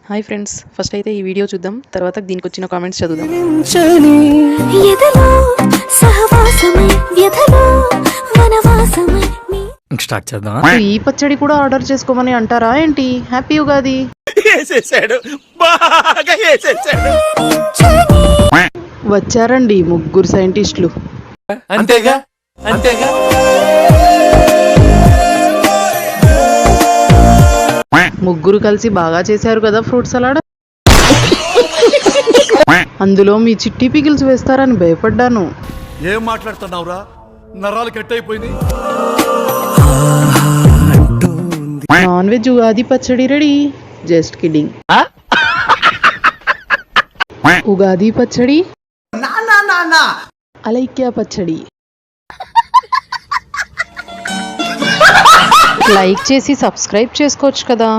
Hi friends, first అయితే ఈ video చూద్దాం, తర్వాత దీనికి వచ్చిన కామెంట్స్ చదువుదాం. స్టార్ట్ చేద్దాం. ఈ పచ్చడి కూడా ఆర్డర్ చేసుకోమని అంటారా ఏంటి? హ్యాపీ ఉగాది. వచ్చారండి ముగ్గురు సైంటిస్టులు. అంతేగా అంతేగా. ముగ్గురు కలిసి బాగా చేశారు కదా ఫ్రూట్ సలాడ్. అందులో మీ చిట్టి పికిల్స్ వేస్తారని భయపడ్డాను. ఏం మాట్లాడుతున్నావురా? నరాలు కట్ అయిపోయింది. నాన్ వెజ్ ఉగాది పచ్చడి రెడీ. Just kidding. ఉగాది పచ్చడి, అలైక్య పచ్చడి. లైక్ చేసి సబ్స్క్రైబ్ చేసుకోవచ్చు కదా.